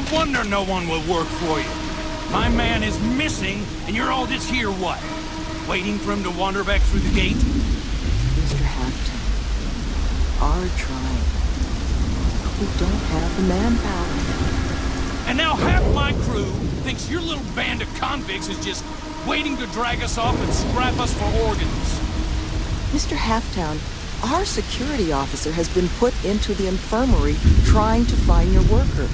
No wonder no one will work for you. My man is missing, and you're all just here, what? Waiting for him to wander back through the gate? Mr. Halfton, our tribe. We don't have the manpower. And now half my crew thinks your little band of convicts is just waiting to drag us off and scrap us for organs. Mr. Halftown, our security officer has been put into the infirmary trying to find your worker.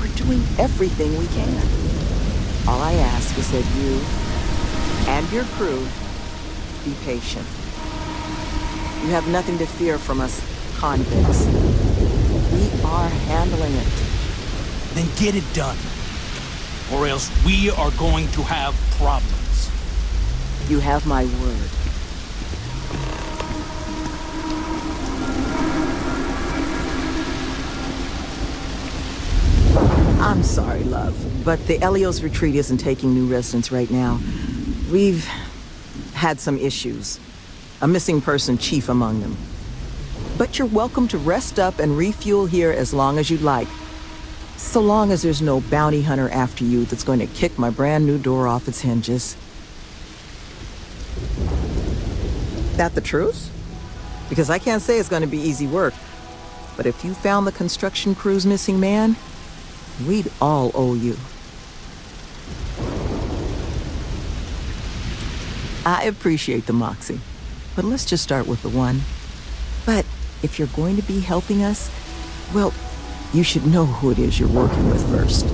We're doing everything we can. All I ask is that you and your crew be patient. You have nothing to fear from us convicts. We are handling it. Then get it done. Or else we are going to have problems. You have my word. I'm sorry, love, but the Eleos retreat isn't taking new residents right now. We've had some issues. A missing person chief among them. But you're welcome to rest up and refuel here as long as you'd like. So long as there's no bounty hunter after you that's going to kick my brand new door off its hinges. That the truth? Because I can't say it's going to be easy work. But if you found the construction crew's missing man, we'd all owe you. I appreciate the moxie, but let's just start with the one. But if you're going to be helping us, well, you should know who it is you're working with first.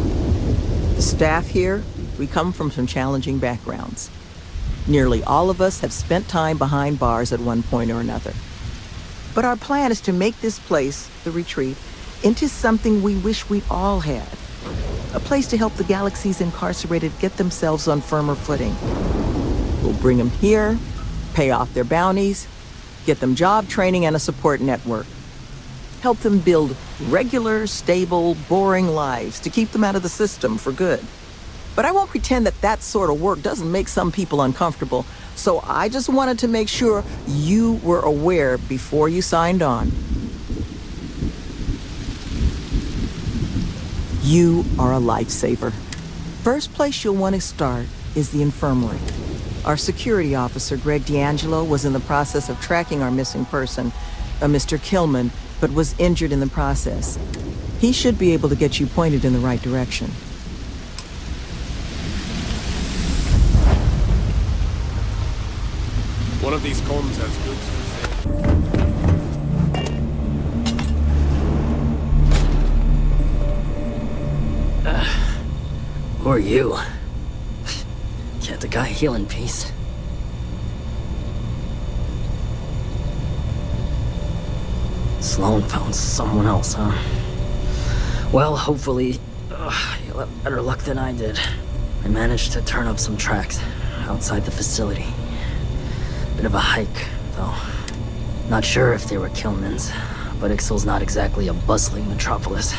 The staff here, we come from some challenging backgrounds. Nearly all of us have spent time behind bars at one point or another. But our plan is to make this place, the retreat, into something we wish we all had. A place to help the galaxy's incarcerated get themselves on firmer footing. We'll bring them here, pay off their bounties, get them job training and a support network. Help them build regular, stable, boring lives to keep them out of the system for good. But I won't pretend that that sort of work doesn't make some people uncomfortable, so I just wanted to make sure you were aware before you signed on. You are a lifesaver. First place you'll want to start is the infirmary. Our security officer, Greg D'Angelo, was in the process of tracking our missing person, Mr. Kilman, but was injured in the process. He should be able to get you pointed in the right direction. One of these columns has goods for sale. Who are you? Can't a guy heal in peace? Sloan found someone else, huh? Well, hopefully, you'll have better luck than I did. I managed to turn up some tracks outside the facility. Bit of a hike, though. Not sure if they were Kilman's, but Ixal's not exactly a bustling metropolis.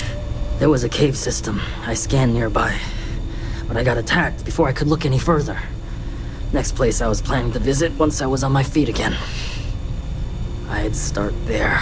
There was a cave system I scanned nearby, but I got attacked before I could look any further. Next place I was planning to visit once I was on my feet again. I'd start there.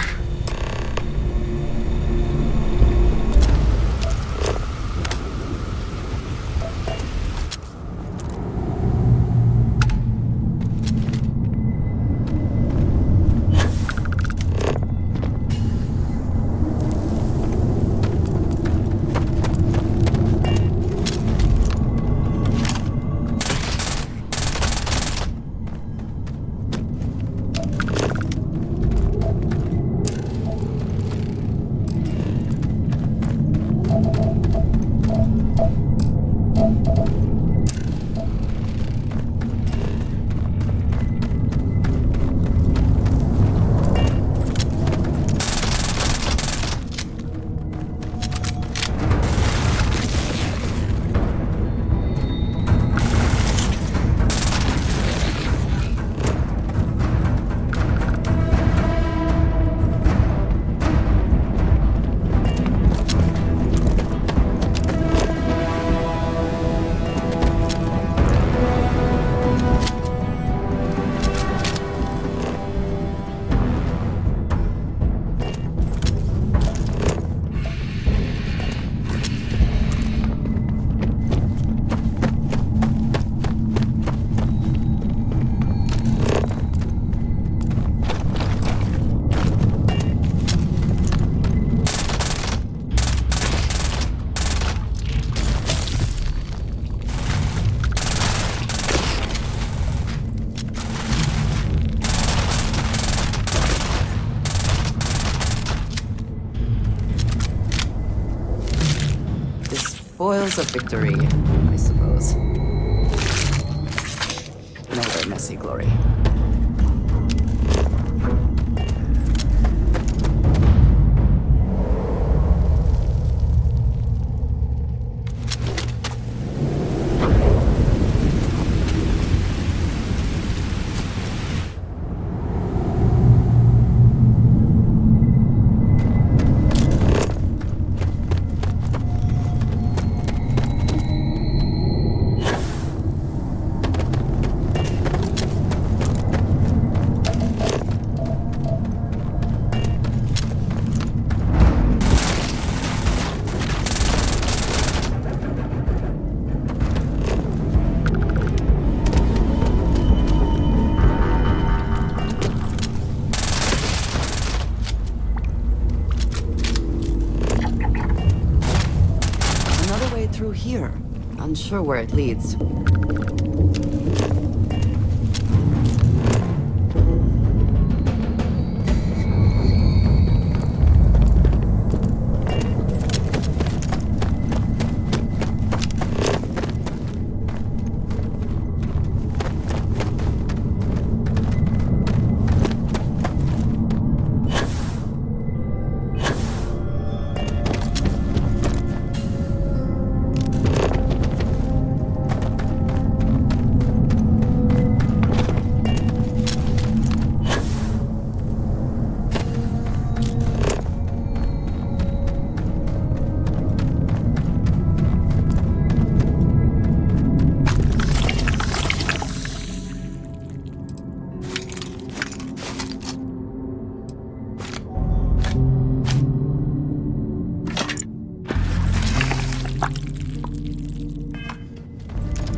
Spoils of victory, I suppose. No their messy glory. Through here. Unsure where it leads.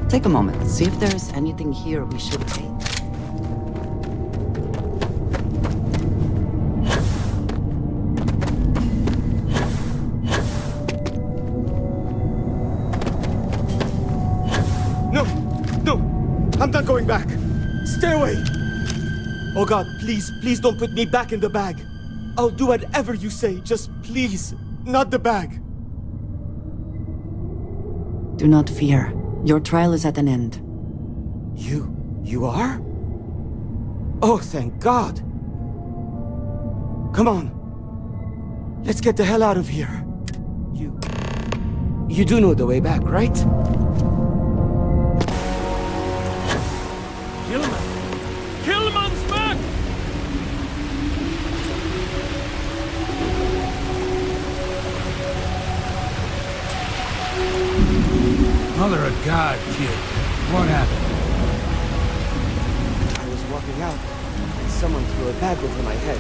Take a moment, see if there's anything here we should take. No! No! I'm not going back! Stay away! Oh God, please don't put me back in the bag. I'll do whatever you say, just please, not the bag. Do not fear. Your trial is at an end. You are? Oh, thank God. Come on. Let's get the hell out of here. You do know the way back, right? Kilman! Kilman's back! Mother of God, kid. What happened? I was walking out, and someone threw a bag over my head.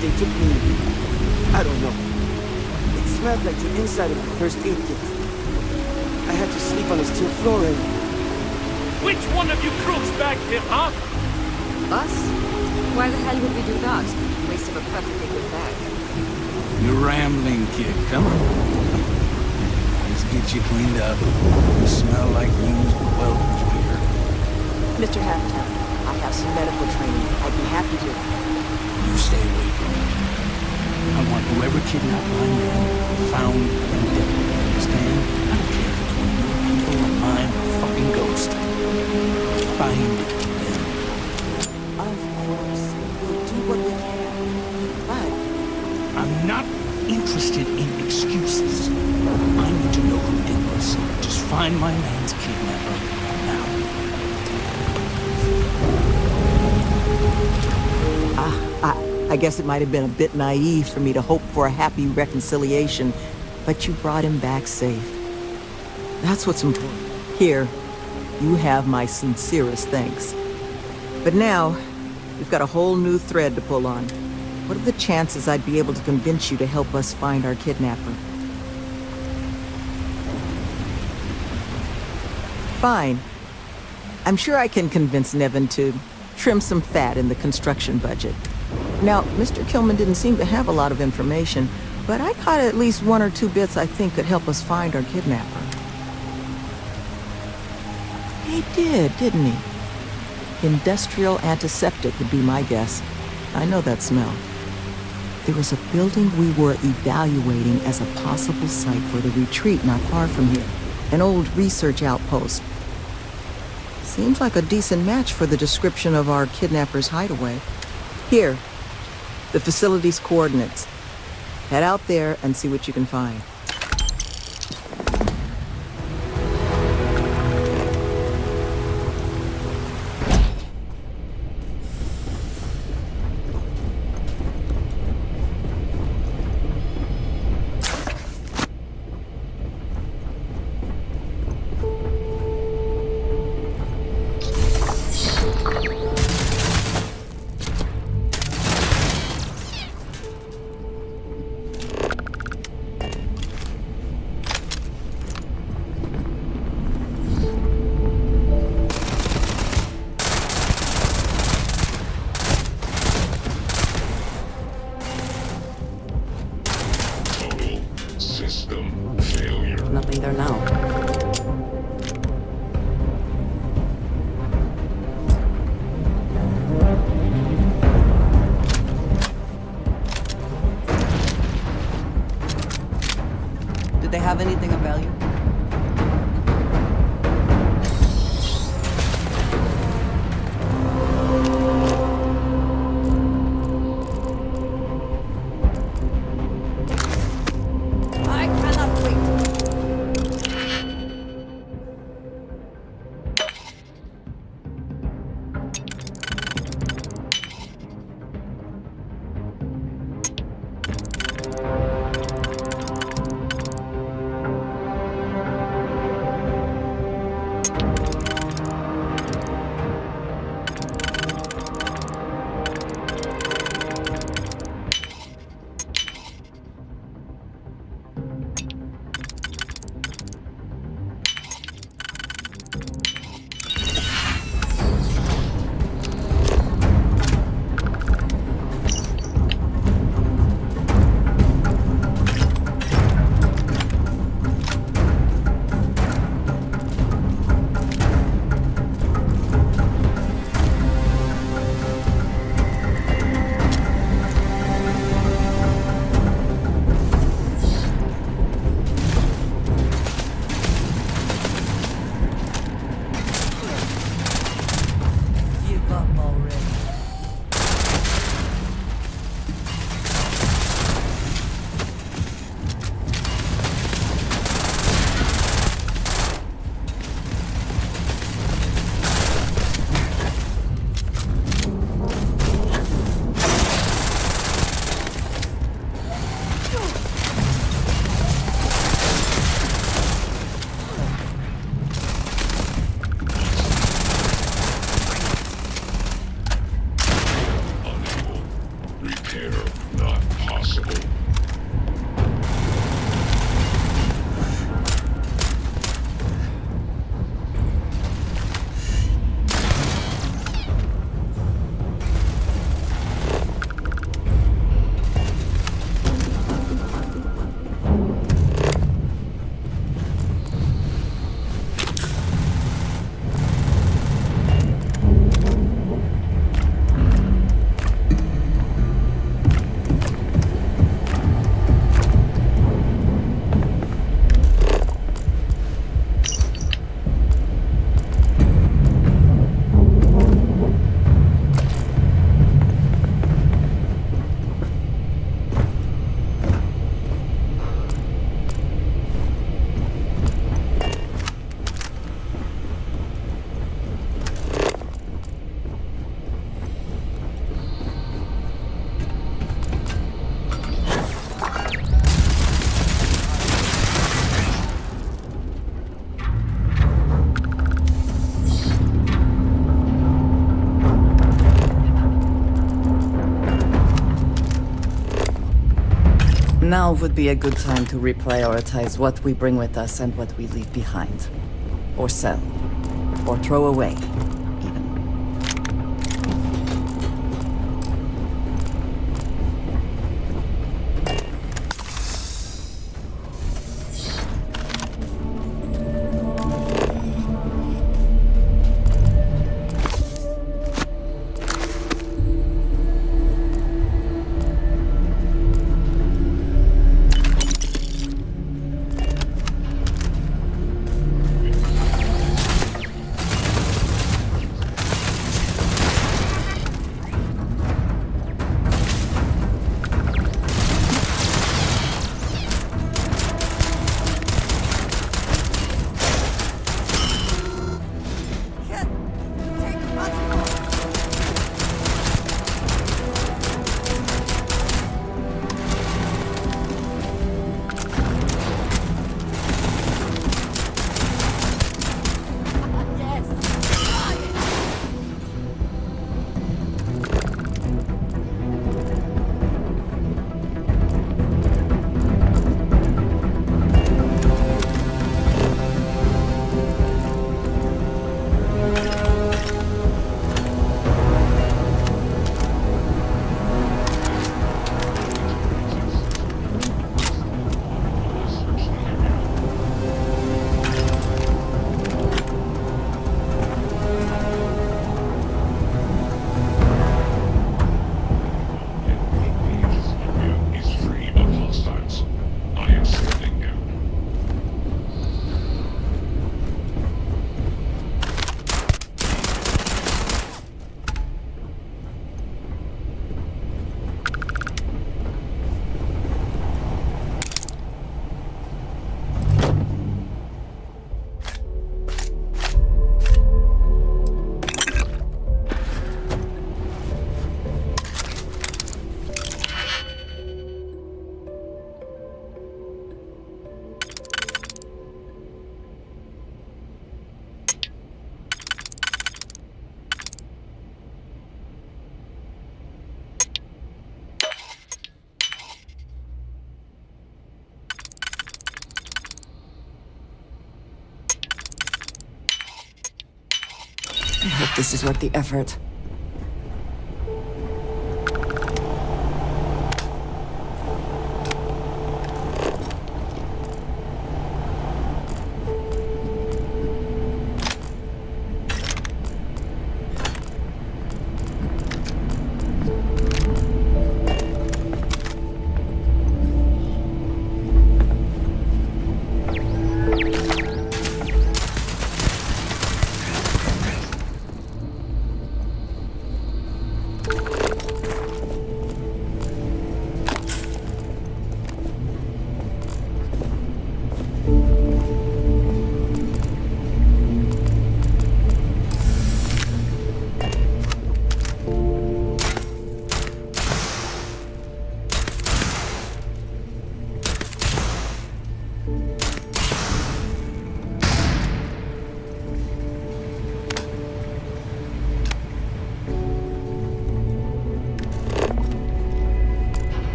They took me... I don't know. It smelled like the inside of the first aid kit. I had to sleep on a steel floor and... Which one of you crooks bagged him, huh? Us? Why the hell would we do that? Waste of a perfectly good bag. You rambling kid, come on. Let's get you cleaned up. You smell like used welder's gear. Mr. Hadrian, I have some medical training. I'd be happy to. You stay away from me. I want whoever kidnapped my man found and dead. Understand? I don't care if it's one of your people or mine or a fucking ghost. Find them. Of course, we'll do what we can. But I'm not interested in excuses. I need to know who did this. Just find my man's kidnapper now. I guess it might have been a bit naive for me to hope for a happy reconciliation, but you brought him back safe. That's what's important. Here, you have my sincerest thanks. But now, we've got a whole new thread to pull on. What are the chances I'd be able to convince you to help us find our kidnapper? Fine. I'm sure I can convince Newan to trim some fat in the construction budget. Now, Mr. Kilman didn't seem to have a lot of information, but I caught at least one or two bits I think could help us find our kidnapper. He did, didn't he? Industrial antiseptic would be my guess. I know that smell. There was a building we were evaluating as a possible site for the retreat not far from here. An old research outpost. Seems like a decent match for the description of our kidnapper's hideaway. Here, the facility's coordinates. Head out there and see what you can find. Nothing there now. Did they have anything of value? Now would be a good time to reprioritize what we bring with us and what we leave behind. Or sell. Or throw away, even. I hope this is worth the effort.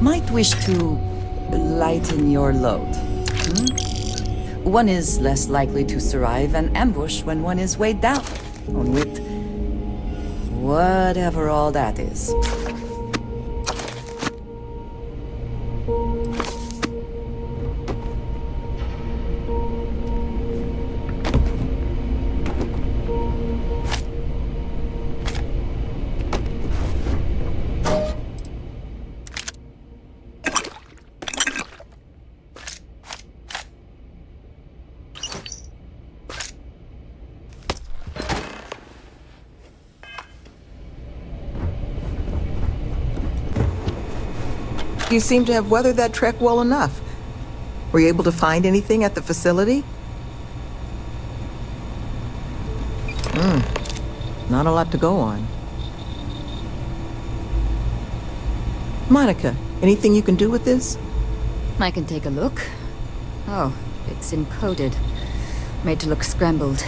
Might wish to lighten your load. One is less likely to survive an ambush when one is weighed down with whatever all that is. You seem to have weathered that trek well enough. Were you able to find anything at the facility? Not a lot to go on. Monica, anything you can do with this? I can take a look. Oh, it's encoded. Made to look scrambled.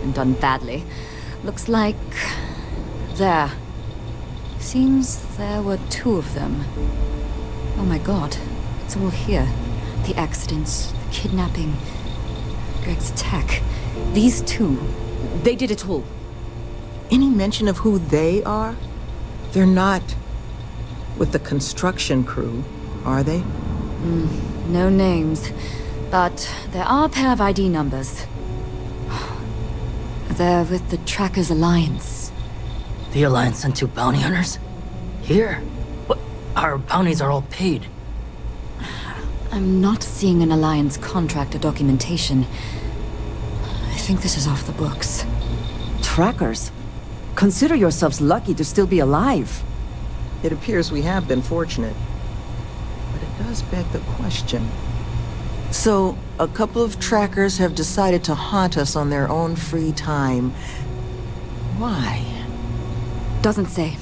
And done badly. Looks like... there. Seems there were two of them. Oh my god, it's all here. The accidents, the kidnapping, Greg's attack. These two, they did it all. Any mention of who they are? They're not with the construction crew, are they? No names, but there are a pair of ID numbers. They're with the Trackers Alliance. The Alliance sent two bounty hunters? Here? What? Our bounties are all paid. I'm not seeing an Alliance contract or documentation. I think this is off the books. Trackers? Consider yourselves lucky to still be alive. It appears we have been fortunate. But it does beg the question. So, a couple of trackers have decided to haunt us on their own free time. Why? Doesn't say.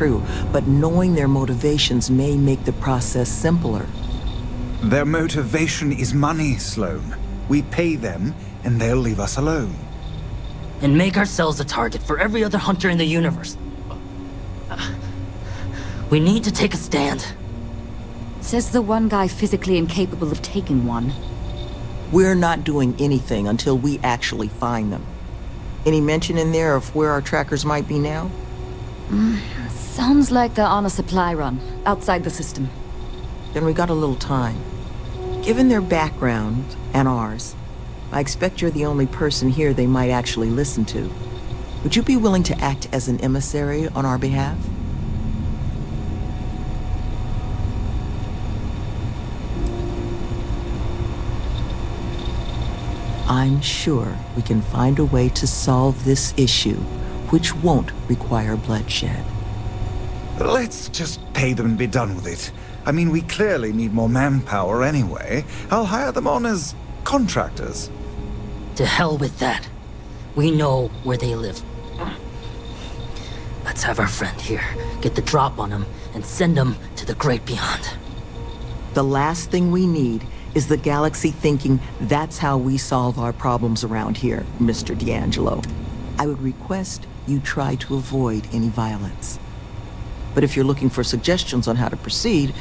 true, but knowing their motivations may make the process simpler. Their motivation is money, Sloan. We pay them, and they'll leave us alone. And make ourselves a target for every other hunter in the universe. We need to take a stand. Says the one guy physically incapable of taking one. We're not doing anything until we actually find them. Any mention in there of where our trackers might be now? Sounds like they're on a supply run, outside the system. Then we got a little time. Given their background, and ours, I expect you're the only person here they might actually listen to. Would you be willing to act as an emissary on our behalf? I'm sure we can find a way to solve this issue, which won't require bloodshed. Let's just pay them and be done with it. I mean, we clearly need more manpower anyway. I'll hire them on as contractors. To hell with that. We know where they live. Let's have our friend here get the drop on them and send them to the great beyond. The last thing we need is the galaxy thinking that's how we solve our problems around here, Mr. D'Angelo. I would request you try to avoid any violence. But if you're looking for suggestions on how to proceed,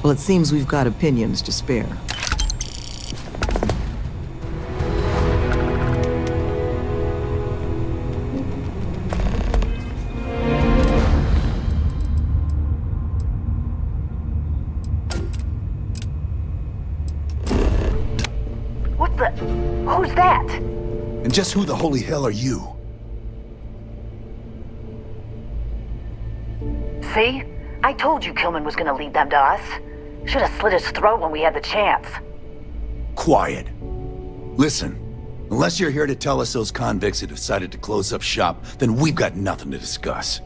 well, it seems we've got opinions to spare. Who's that? And just who the holy hell are you? See? I told you Kilman was gonna lead them to us. Should have slit his throat when we had the chance. Quiet. Listen, unless you're here to tell us those convicts have decided to close up shop, then we've got nothing to discuss.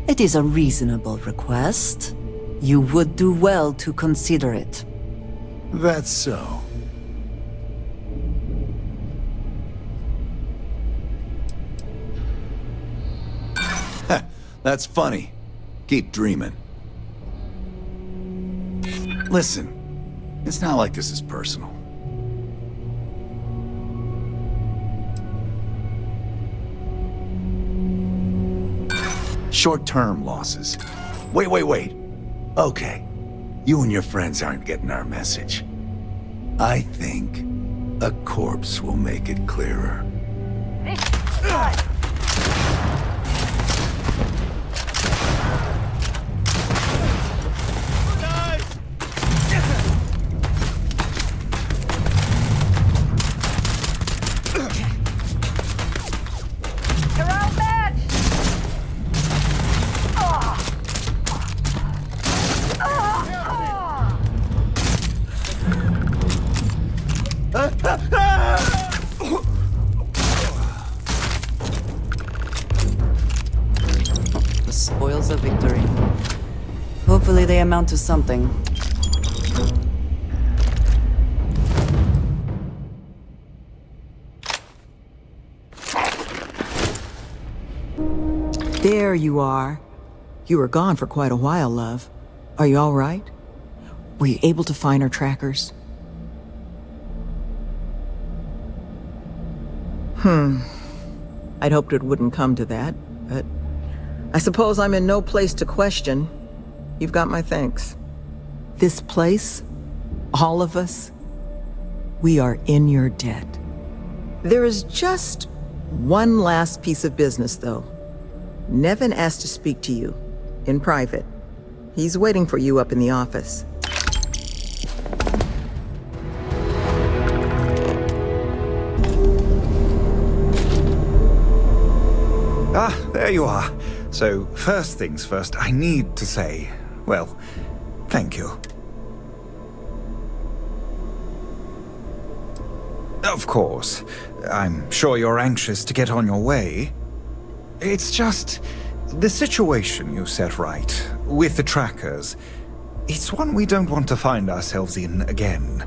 It is a reasonable request. You would do well to consider it. That's so. That's funny. Keep dreaming. Listen, it's not like this is personal. Short-term losses. Wait. Okay. You and your friends aren't getting our message. I think a corpse will make it clearer. The spoils of victory. Hopefully they amount to something. There you are. You were gone for quite a while, love. Are you all right? Were you able to find our trackers? I'd hoped it wouldn't come to that, but I suppose I'm in no place to question. You've got my thanks. This place, all of us, we are in your debt. There is just one last piece of business, though. Nevin asked to speak to you, in private. He's waiting for you up in the office. Ah, there you are. So, first things first, I need to say, well, thank you. Of course, I'm sure you're anxious to get on your way. It's just, the situation you set right, with the trackers, it's one we don't want to find ourselves in again.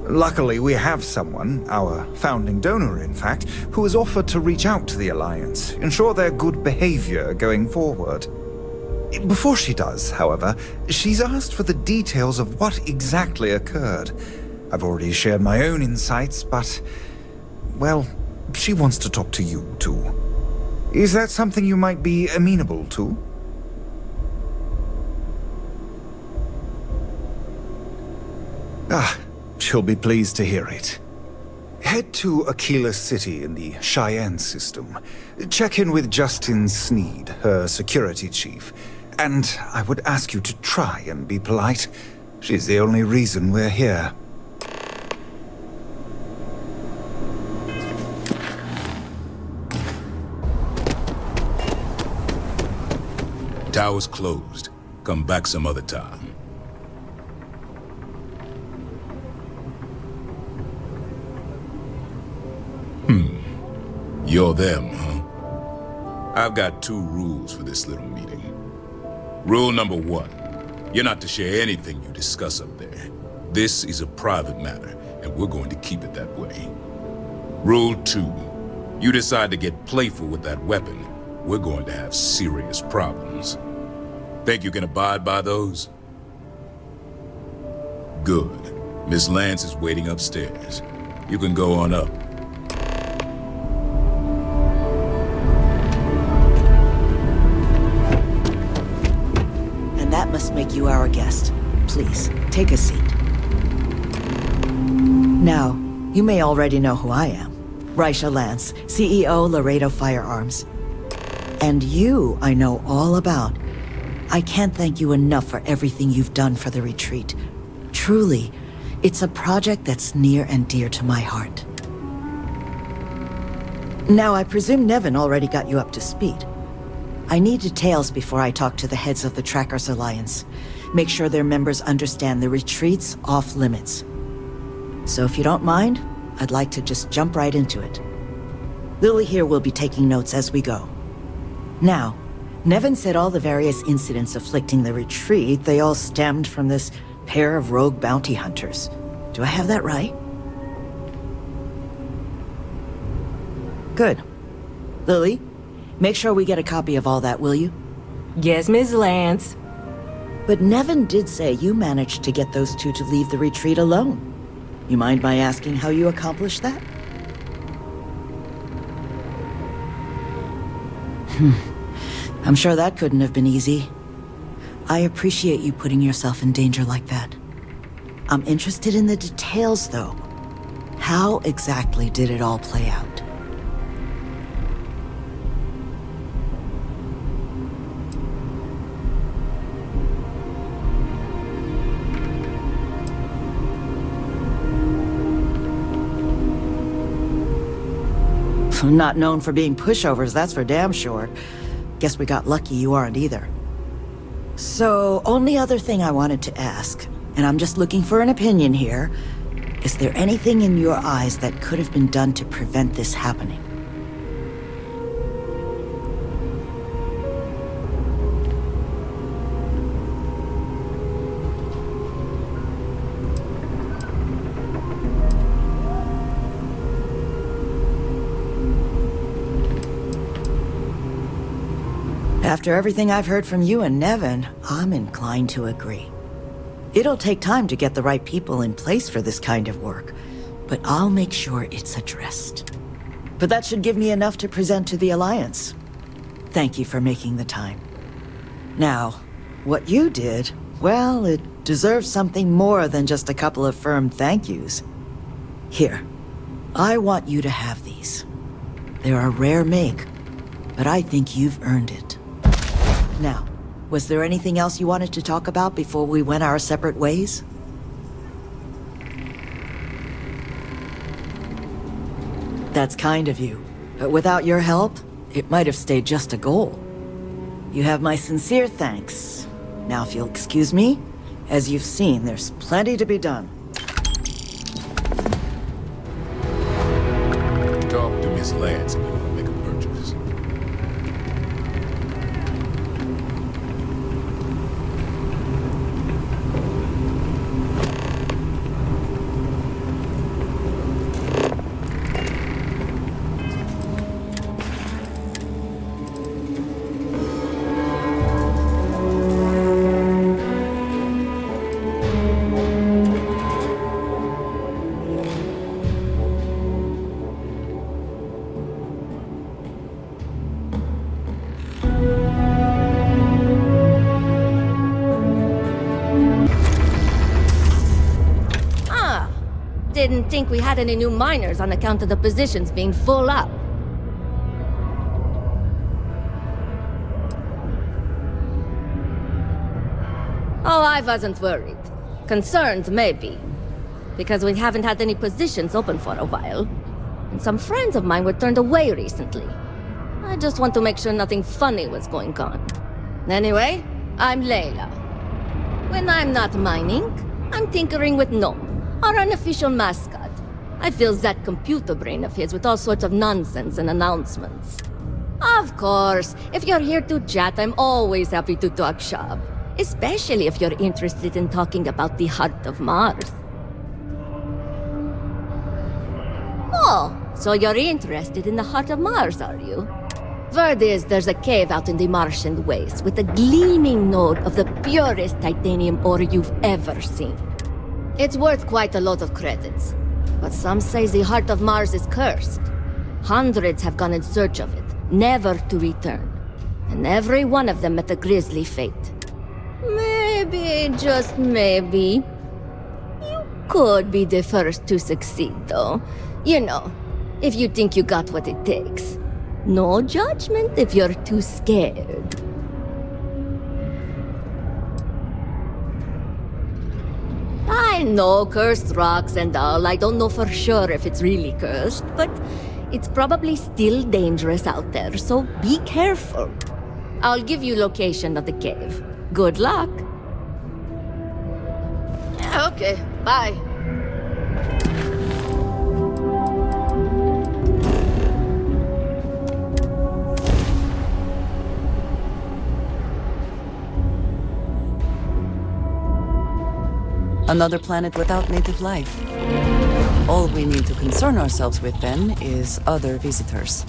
Luckily, we have someone, our founding donor in fact, who has offered to reach out to the Alliance, ensure their good behavior going forward. Before she does, however, she's asked for the details of what exactly occurred. I've already shared my own insights, but, well, she wants to talk to you too. Is that something you might be amenable to? She'll be pleased to hear it. Head to Akila City in the Cheyenne system. Check in with Justin Snead, her security chief. And I would ask you to try and be polite. She's the only reason we're here. Tower's closed. Come back some other time. You're them, huh? I've got 2 rules for this little meeting. Rule number 1, you're not to share anything you discuss up there. This is a private matter, and we're going to keep it that way. Rule 2, you decide to get playful with that weapon, we're going to have serious problems. Think you can abide by those? Good. Miss Lance is waiting upstairs. You can go on up. That must make you our guest. Please, take a seat. Now, you may already know who I am. Reisha Lance, CEO, Laredo Firearms. And you, I know all about. I can't thank you enough for everything you've done for the retreat. Truly, it's a project that's near and dear to my heart. Now, I presume Newan already got you up to speed. I need details before I talk to the heads of the Trackers Alliance. Make sure their members understand the retreat's off limits. So if you don't mind, I'd like to just jump right into it. Lily here will be taking notes as we go. Now, Newan said all the various incidents afflicting the retreat, they all stemmed from this pair of rogue bounty hunters. Do I have that right? Good. Lily? Make sure we get a copy of all that, will you? Yes, Miss Lance. But Newan did say you managed to get those 2 to leave the retreat alone. You mind my asking how you accomplished that? I'm sure that couldn't have been easy. I appreciate you putting yourself in danger like that. I'm interested in the details, though. How exactly did it all play out? Not known for being pushovers, that's for damn sure. Guess we got lucky you aren't either. So, only other thing I wanted to ask, and I'm just looking for an opinion here, is there anything in your eyes that could have been done to prevent this happening? After everything I've heard from you and Newan, I'm inclined to agree. It'll take time to get the right people in place for this kind of work, but I'll make sure it's addressed. But that should give me enough to present to the Alliance. Thank you for making the time. Now, what you did, well, it deserves something more than just a couple of firm thank yous. Here, I want you to have these. They're a rare make, but I think you've earned it. Now, was there anything else you wanted to talk about before we went our separate ways? That's kind of you, but without your help, it might have stayed just a goal. You have my sincere thanks. Now if you'll excuse me, as you've seen, there's plenty to be done. Talk to Miss Lance if you want to make a purchase. Didn't think we had any new miners on account of the positions being full up. Oh, I wasn't worried. Concerned, maybe. Because we haven't had any positions open for a while. And some friends of mine were turned away recently. I just want to make sure nothing funny was going on. Anyway, I'm Laylah. When I'm not mining, I'm tinkering with Gnome, our unofficial mascot. I fill that computer brain of his with all sorts of nonsense and announcements. Of course, if you're here to chat, I'm always happy to talk shop. Especially if you're interested in talking about the heart of Mars. Oh, so you're interested in the heart of Mars, are you? Word is there's a cave out in the Martian waste with a gleaming node of the purest titanium ore you've ever seen. It's worth quite a lot of credits, but some say the heart of Mars is cursed. Hundreds have gone in search of it, never to return. And every one of them met a grisly fate. Maybe, just maybe, you could be the first to succeed, though. You know, if you think you got what it takes. No judgment if you're too scared. I know cursed rocks and all. I don't know for sure if it's really cursed, but it's probably still dangerous out there, so be careful. I'll give you location of the cave. Good luck. Okay, bye. Another planet without native life. All we need to concern ourselves with then is other visitors.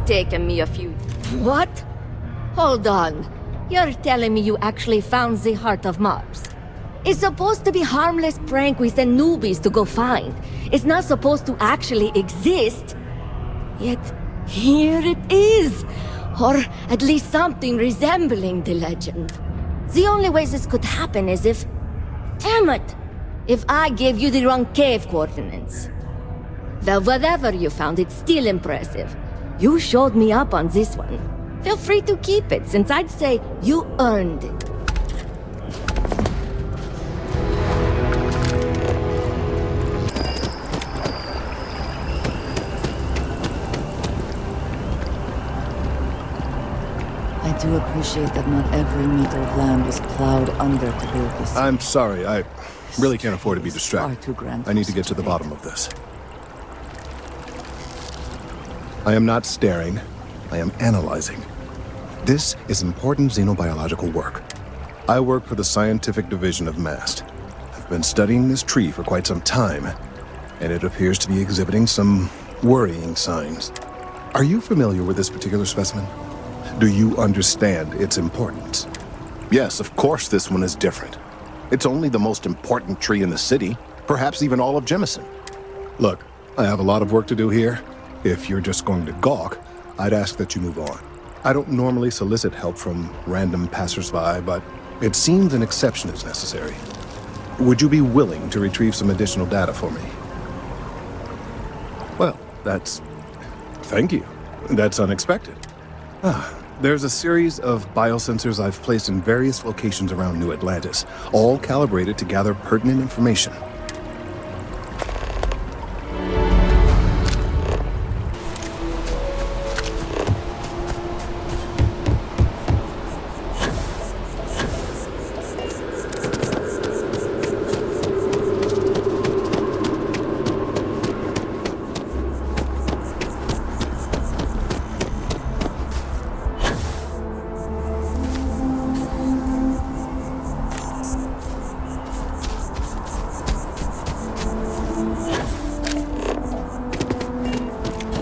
Taken me a few... What? Hold on. You're telling me you actually found the heart of Mars? It's supposed to be a harmless prank we send newbies to go find. It's not supposed to actually exist. Yet, here it is. Or at least something resembling the legend. The only way this could happen is if... Damn it! If I gave you the wrong cave coordinates. Well, whatever you found, it's still impressive. You showed me up on this one. Feel free to keep it, since I'd say you earned it. I do appreciate that not every meter of land was plowed under to build this. I'm sorry, I really can't afford to be distracted. Far too grand. I need to get to the bottom of this. I am not staring, I am analyzing. This is important xenobiological work. I work for the scientific division of MAST. I've been studying this tree for quite some time, and it appears to be exhibiting some worrying signs. Are you familiar with this particular specimen? Do you understand its importance? Yes, of course this one is different. It's only the most important tree in the city, perhaps even all of Jemison. Look, I have a lot of work to do here. If you're just going to gawk, I'd ask that you move on. I don't normally solicit help from random passersby, but it seems an exception is necessary. Would you be willing to retrieve some additional data for me? Well, thank you. That's unexpected. There's a series of biosensors I've placed in various locations around New Atlantis, all calibrated to gather pertinent information.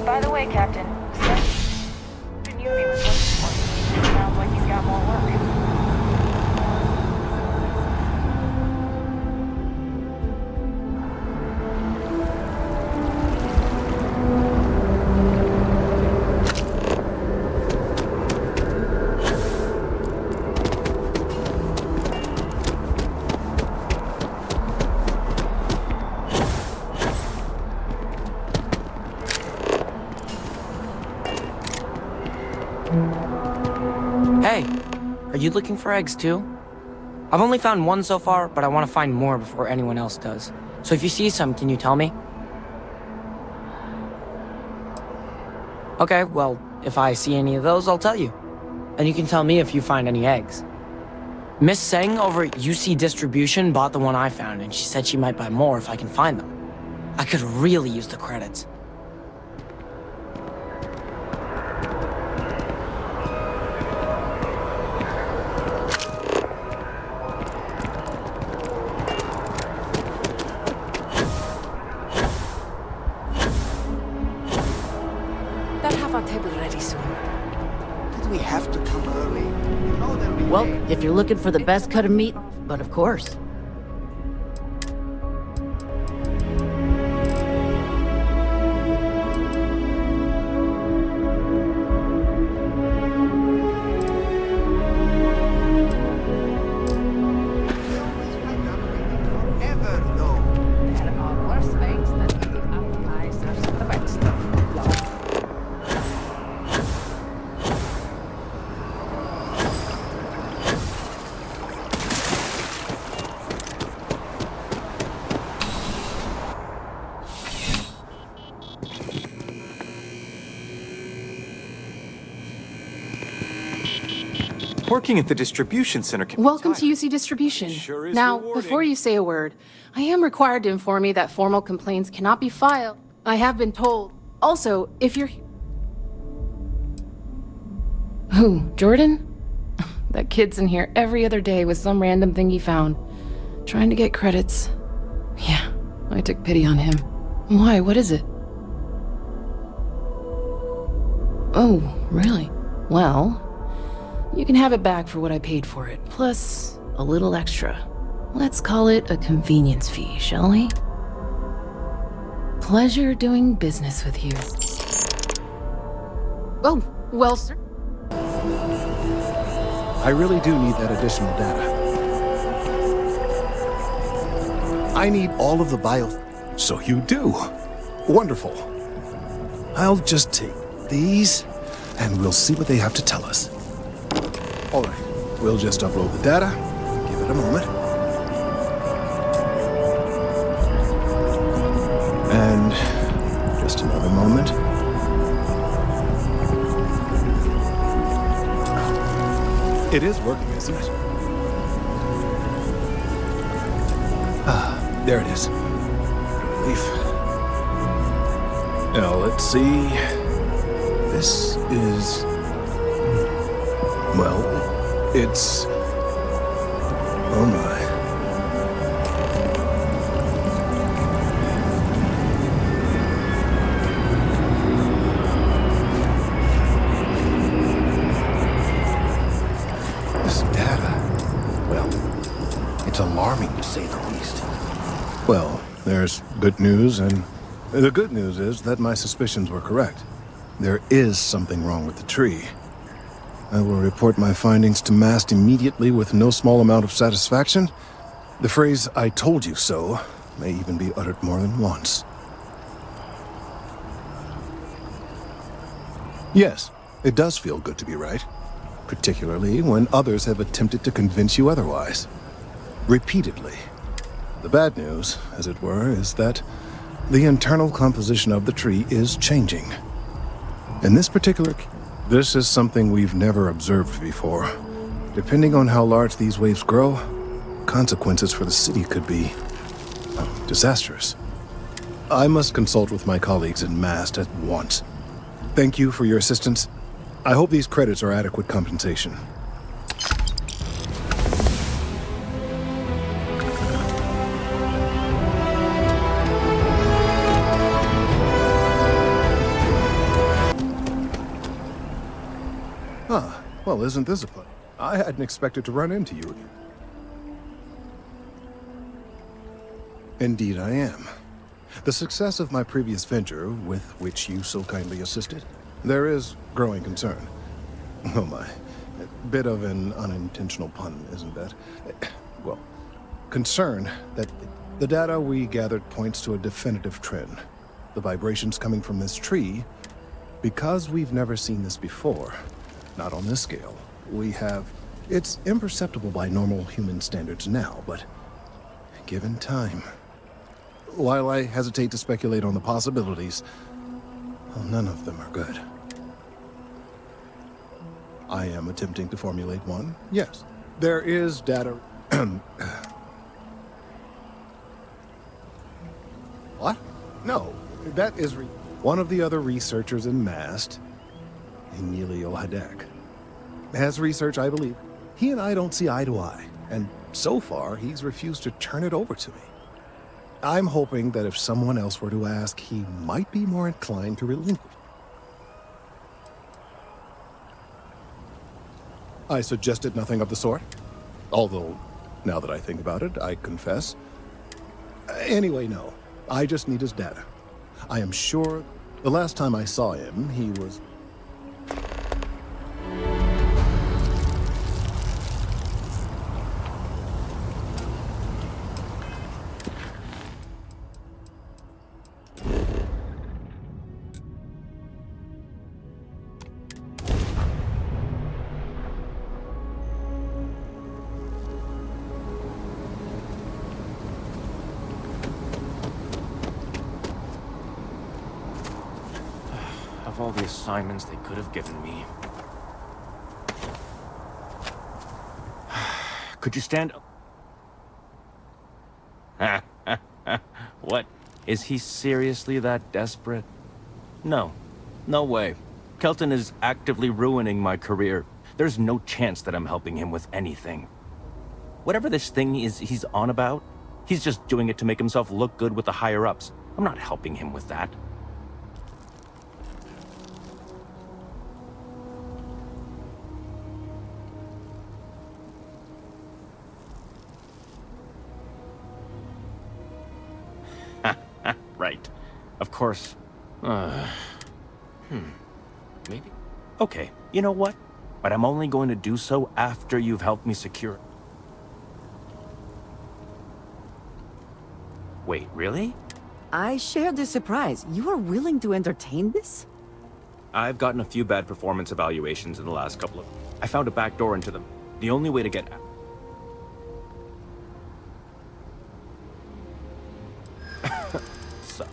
By the way, Captain, you was looking for you. Sounds like you've got more work. Hey, are you looking for eggs too? I've only found one so far, but I want to find more before anyone else does. So if you see some, can you tell me? Okay, well, if I see any of those, I'll tell you. And you can tell me if you find any eggs. Miss Seng over at UC Distribution bought the one I found, and she said she might buy more if I can find them. I could really use the credits. Well, if you're looking for the best cut of meat, but of course. Working at the distribution center can Welcome to UC Distribution. Sure is now, rewarding. before you say a word, I am required to inform you that formal complaints cannot be filed. I have been told. Also, if you're... Who, Jordan? That kid's in here every other day with some random thing he found. Trying to get credits. Yeah, I took pity on him. Why, what is it? Oh, really? Well... you can have it back for what I paid for it, plus a little extra. Let's call it a convenience fee, shall we? Pleasure doing business with you. Oh, well, sir. I really do need that additional data. I need all of the bio... So you do. Wonderful. I'll just take these, and we'll see what they have to tell us. All right, we'll just upload the data. Give it a moment. And just another moment. It is working, isn't it? There it is. Relief. Now, let's see. This is... well, it's... oh my. This data, well, it's alarming to say the least. Well, there's good news, and the good news is that my suspicions were correct. There is something wrong with the tree. I will report my findings to Mast immediately with no small amount of satisfaction, The phrase, "I told you so," may even be uttered more than once. Yes, it does feel good to be right, particularly when others have attempted to convince you otherwise. Repeatedly. The bad news, as it were, is that the internal composition of the tree is changing. In this particular case, this is something we've never observed before. Depending on how large these waves grow, consequences for the city could be disastrous. I must consult with my colleagues in Mast at once. Thank you for your assistance. I hope these credits are adequate compensation. Well, isn't this a pleasure? I hadn't expected to run into you again. Indeed I am. The success of my previous venture, with which you so kindly assisted, there is growing concern. Oh my. A bit of an unintentional pun, isn't that? Well, concern that the data we gathered points to a definitive trend. The vibrations coming from this tree, because we've never seen this before, not on this scale, it's imperceptible by normal human standards now, but given time. While I hesitate to speculate on the possibilities, well, none of them are good. I am attempting to formulate one, yes. There is data... What? No, that is one of the other researchers in Mast, Emilio Hadek, has research, I believe. He and I don't see eye to eye, and so far, he's refused to turn it over to me. I'm hoping that if someone else were to ask, he might be more inclined to relinquish. I suggested nothing of the sort. Although, now that I think about it, I confess. Anyway, no. I just need his data. I am sure the last time I saw him, he was... Of all the assignments they could have given me. Could you stand up? What? Is he seriously that desperate? No. No way. Kelton is actively ruining my career. There's no chance that I'm helping him with anything. Whatever this thing is he's on about, he's just doing it to make himself look good with the higher-ups. I'm not helping him with that. Right. Of course. Maybe. Okay, you know what? But I'm only going to do so after you've helped me secure... Wait, really? I share the surprise. You are willing to entertain this? I've gotten a few bad performance evaluations in the last couple of... I found a back door into them. The only way to get... So.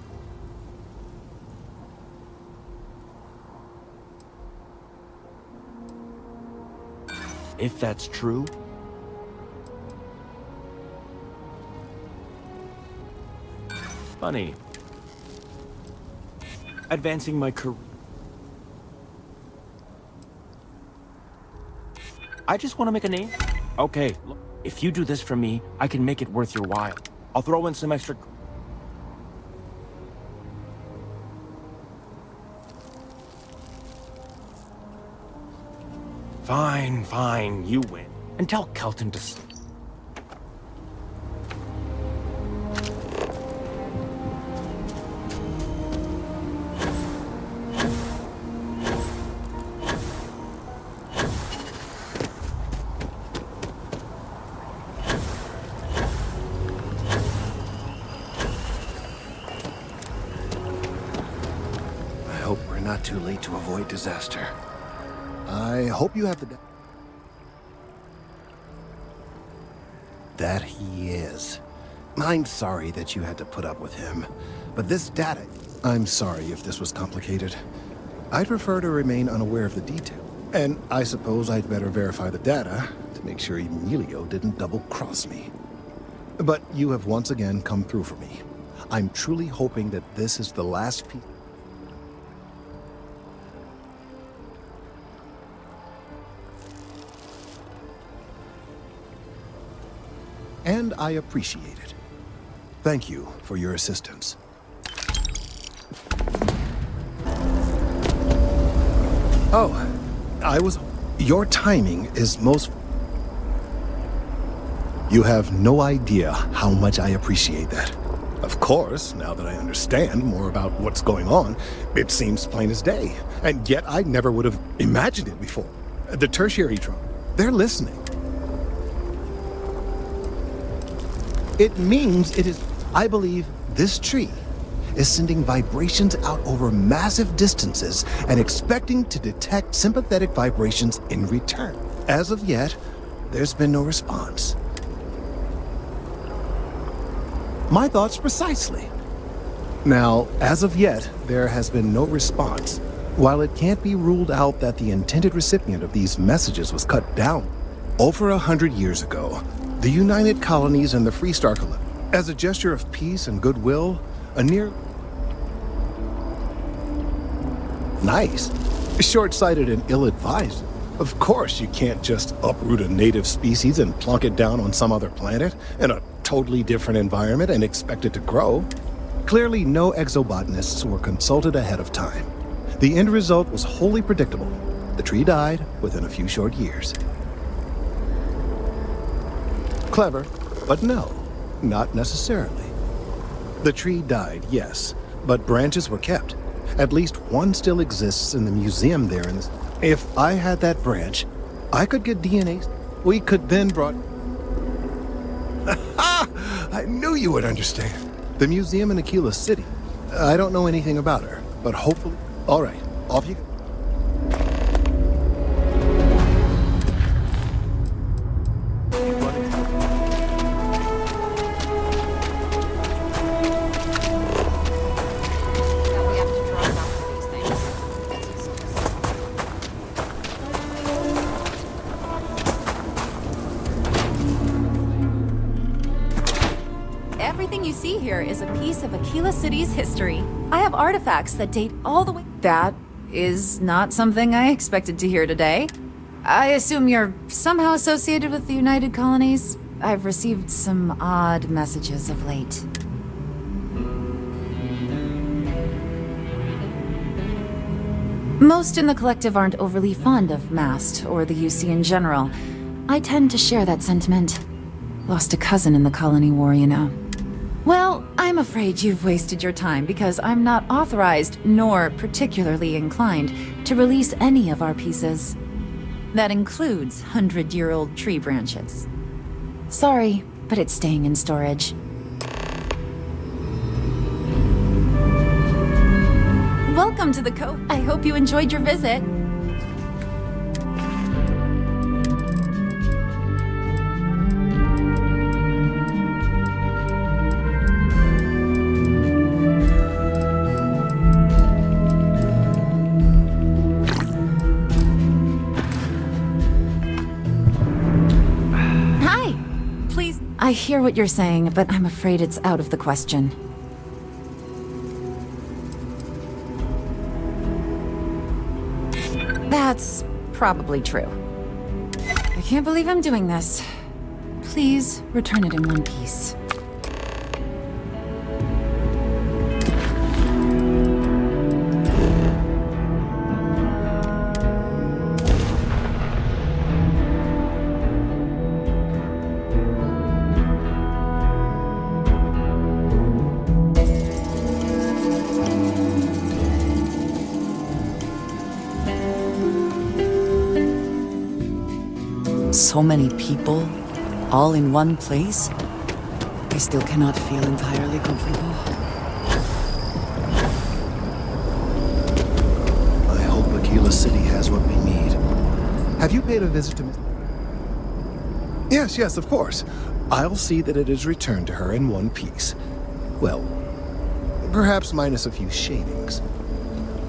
If that's true... Funny. Advancing my career... I just want to make a name. Okay, look, if you do this for me, I can make it worth your while. I'll throw in some extra... Fine, fine, you win. And tell Kelton to... not too late to avoid disaster. I hope you have the... That he is. I'm sorry that you had to put up with him, but this data... I'm sorry if this was complicated. I'd prefer to remain unaware of the detail. And I suppose I'd better verify the data to make sure Emilio didn't double-cross me. But you have once again come through for me. I'm truly hoping that this is the last piece. And I appreciate it. Thank you for your assistance. Oh, your timing is most... You have no idea how much I appreciate that. Of course, now that I understand more about what's going on, it seems plain as day. And yet I never would have imagined it before. The tertiary trauma, they're listening. It means it is... I believe this tree is sending vibrations out over massive distances and expecting to detect sympathetic vibrations in return. As of yet, there's been no response. My thoughts precisely. Now, as of yet, there has been no response. While it can't be ruled out that the intended recipient of these messages was cut down, over 100 years ago, the United Colonies and the Freestar Collective, as a gesture of peace and goodwill, a near... Nice. Short-sighted and ill-advised. Of course you can't just uproot a native species and plunk it down on some other planet in a totally different environment and expect it to grow. Clearly no exobotanists were consulted ahead of time. The end result was wholly predictable. The tree died within a few short years. Clever, but no, not necessarily. The tree died, yes, but branches were kept. At least one still exists in the museum there. If I had that branch, I could get DNA. We could then brought... I knew you would understand. The museum in Akila City. I don't know anything about her, but hopefully... All right, off you go. Is a piece of Akila City's history. I have artifacts that date all the way... That is not something I expected to hear today. I assume you're somehow associated with the United Colonies? I've received some odd messages of late. Most in the collective aren't overly fond of MAST or the UC in general. I tend to share that sentiment. Lost a cousin in the colony war, you know. Well, I'm afraid you've wasted your time because I'm not authorized, nor particularly inclined, to release any of our pieces. That includes 100-year-old tree branches. Sorry, but it's staying in storage. Welcome to the Cove. I hope you enjoyed your visit. I hear what you're saying, but I'm afraid it's out of the question. That's probably true. I can't believe I'm doing this. Please return it in one piece. So many people, all in one place. I still cannot feel entirely comfortable. Akila City has what we need. Have you paid a visit to Miss... Yes, of course. I'll see that it is returned to her in one piece. Well, perhaps minus a few shavings.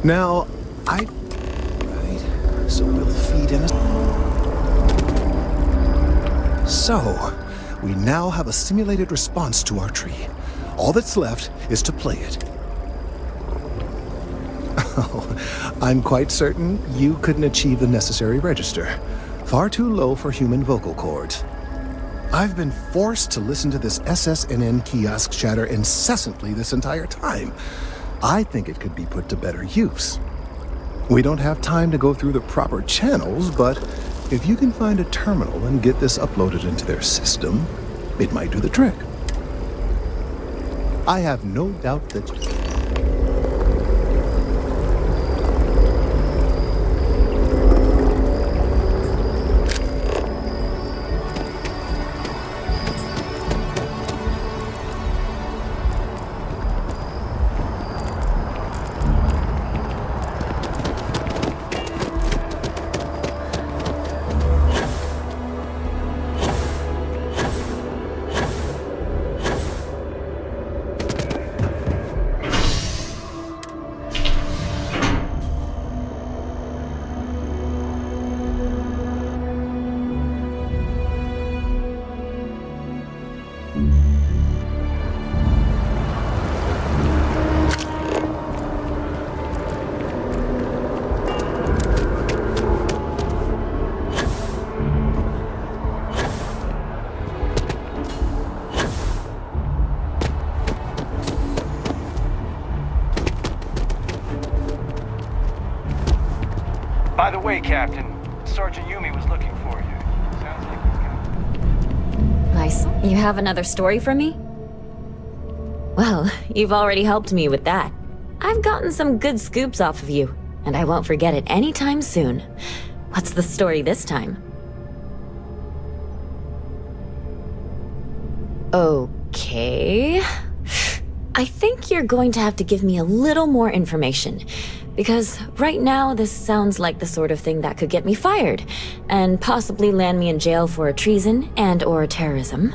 Now, Right, so we'll feed in a... So, we now have a simulated response to our tree. All that's left is to play it. Oh, I'm quite certain you couldn't achieve the necessary register. Far too low for human vocal cords. I've been forced to listen to this SSNN kiosk chatter incessantly this entire time. I think it could be put to better use. We don't have time to go through the proper channels, but if you can find a terminal and get this uploaded into their system, it might do the trick. I have no doubt that... By the way, Captain, Sergeant Yumi was looking for you. Sounds like Nice. You have another story for me? Well, you've already helped me with that. I've gotten some good scoops off of you, and I won't forget it anytime soon. What's the story this time? Okay. I think you're going to have to give me a little more information. Because right now, this sounds like the sort of thing that could get me fired, and possibly land me in jail for treason and/or terrorism.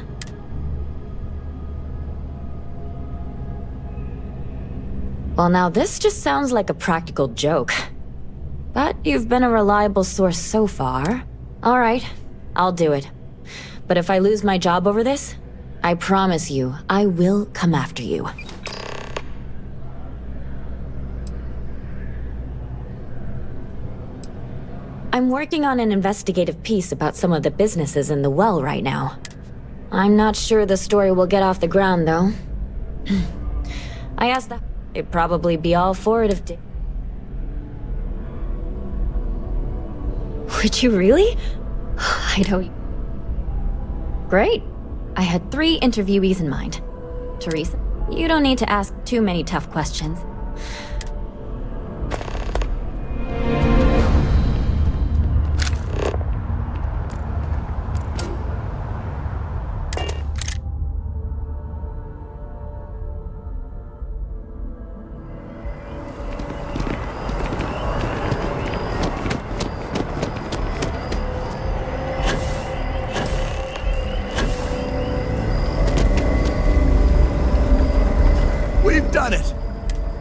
Well, now this just sounds like a practical joke. But you've been a reliable source so far. All right, I'll do it. But if I lose my job over this, I promise you, I will come after you. I'm working on an investigative piece about some of the businesses in the well right now. I'm not sure the story will get off the ground, though. I asked that they'd probably be all for it if they... Would you really? I know. Great. I had 3 interviewees in mind. Teresa, you don't need to ask too many tough questions.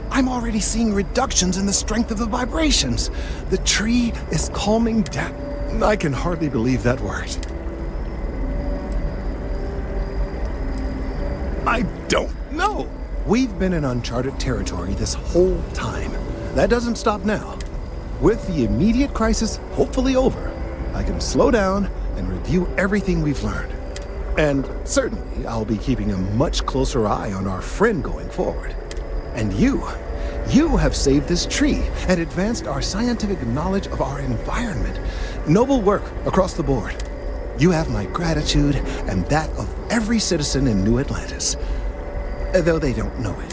I'm already seeing reductions in the strength of the vibrations. The tree is calming down. I can hardly believe that worked. I don't know. We've been in uncharted territory this whole time. That doesn't stop now. With the immediate crisis hopefully over, I can slow down and review everything we've learned. And certainly, I'll be keeping a much closer eye on our friend going forward. And you have saved this tree and advanced our scientific knowledge of our environment. Noble work across the board. You have my gratitude and that of every citizen in New Atlantis, though they don't know it.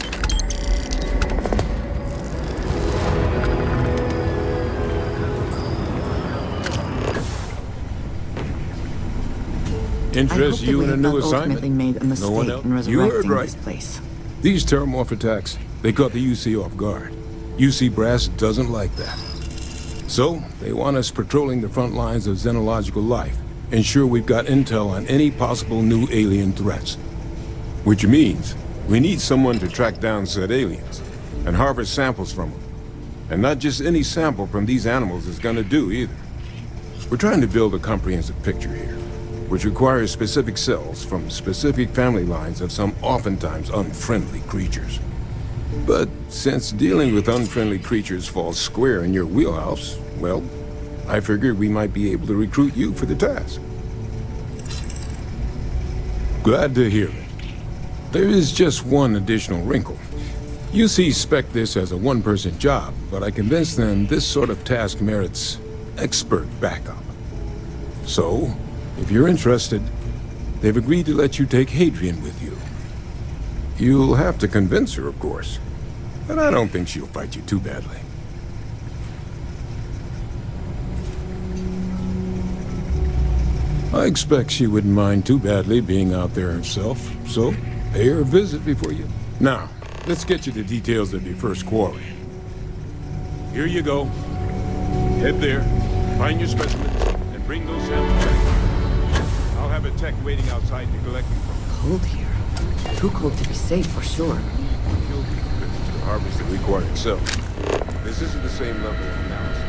Interest you in a new assignment? Made a mistake No one else? in You heard resurrecting right. this place. These terramorph attacks, they caught the UC off guard. UC brass doesn't like that. So, they want us patrolling the front lines of xenological life. Ensure we've got intel on any possible new alien threats. Which means, we need someone to track down said aliens, and harvest samples from them. And not just any sample from these animals is gonna do either. We're trying to build a comprehensive picture here, which requires specific cells from specific family lines of some oftentimes unfriendly creatures. But since dealing with unfriendly creatures falls square in your wheelhouse, well, I figured we might be able to recruit you for the task. Glad to hear it. There is just one additional wrinkle. UC spec'd this as a one-person job, but I convinced them this sort of task merits expert backup. So, if you're interested, they've agreed to let you take Hadrian with you. You'll have to convince her, of course, but I don't think she'll fight you too badly. I expect she wouldn't mind too badly being out there herself, so pay her a visit before you... Now, let's get you the details of your first quarry. Here you go. Head there, find your specimens, and bring those samples back. I'll have a tech waiting outside to collect them from you. Cold here. Too cold to be safe, for sure. You'll be equipped to harvest the required cells. This isn't the same level of analysis.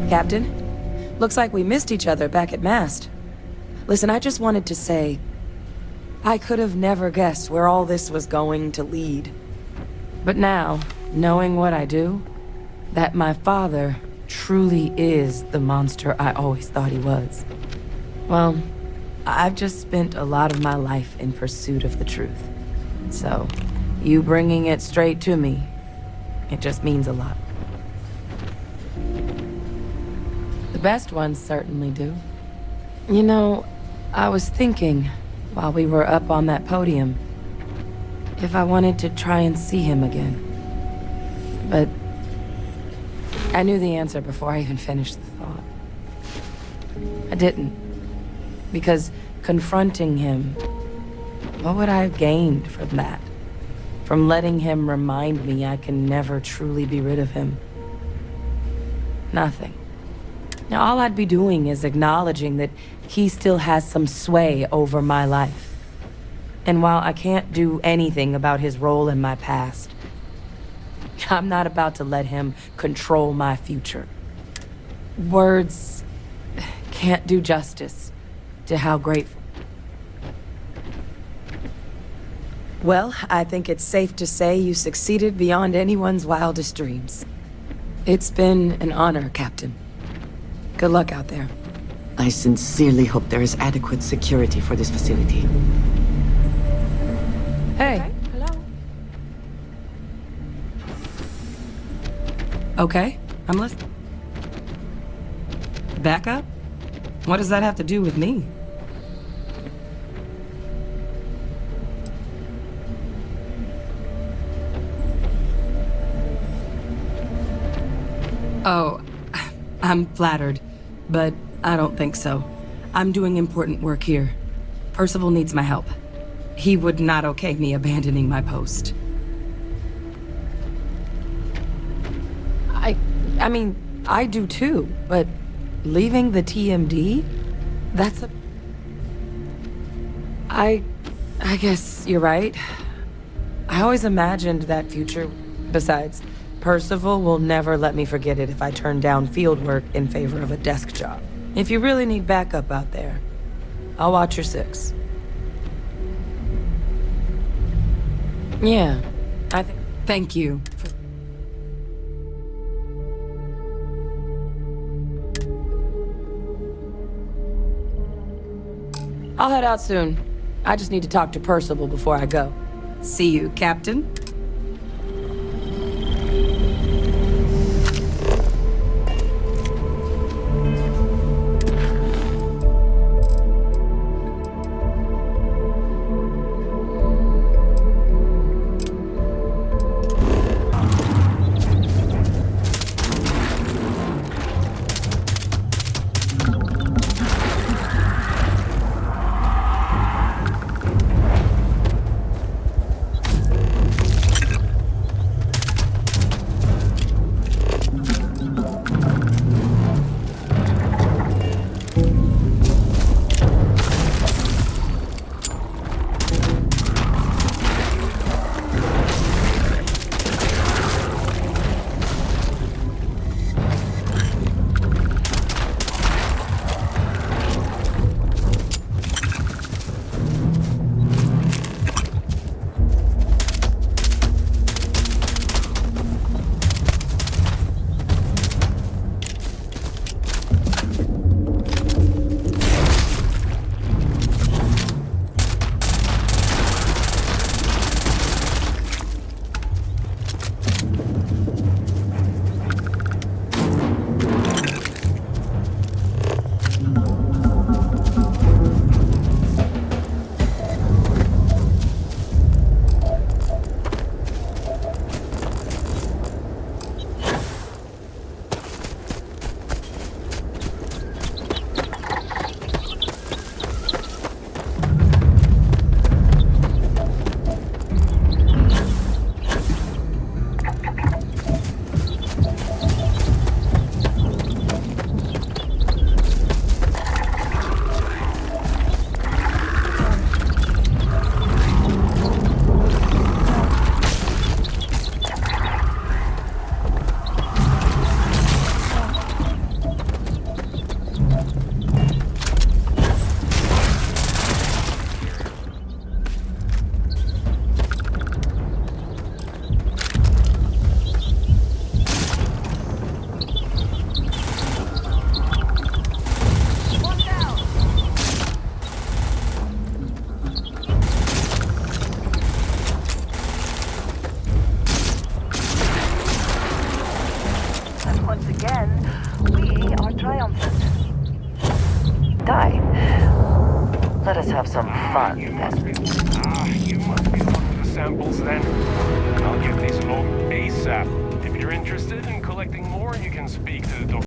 Captain, looks like we missed each other back at Mast. Listen, I just wanted to say, I could have never guessed where all this was going to lead. But now, knowing what I do, that my father truly is the monster I always thought he was. Well, I've just spent a lot of my life in pursuit of the truth. So, you bringing it straight to me, it just means a lot. The best ones certainly do. You know, I was thinking, while we were up on that podium, if I wanted to try and see him again. But I knew the answer before I even finished the thought. I didn't. Because confronting him, what would I have gained from that? From letting him remind me I can never truly be rid of him? Nothing. Now, all I'd be doing is acknowledging that he still has some sway over my life. And while I can't do anything about his role in my past, I'm not about to let him control my future. Words can't do justice to how grateful. Well, I think it's safe to say you succeeded beyond anyone's wildest dreams. It's been an honor, Captain. Good luck out there. I sincerely hope there is adequate security for this facility. Hey. Hello? Okay, I'm listening. Backup? What does that have to do with me? Oh, I'm flattered, but I don't think so. I'm doing important work here. Percival needs my help. He would not okay me abandoning my post. I mean, I do too, but leaving the TMD? That's a... I guess you're right. I always imagined that future. Besides, Percival will never let me forget it if I turn down field work in favor of a desk job. If you really need backup out there, I'll watch your six. Yeah, I think... Thank you. I'll head out soon. I just need to talk to Percival before I go. See you, Captain. Let us have some fun, You must be the one with the samples then. I'll get these along ASAP. If you're interested in collecting more, you can speak to the doctor.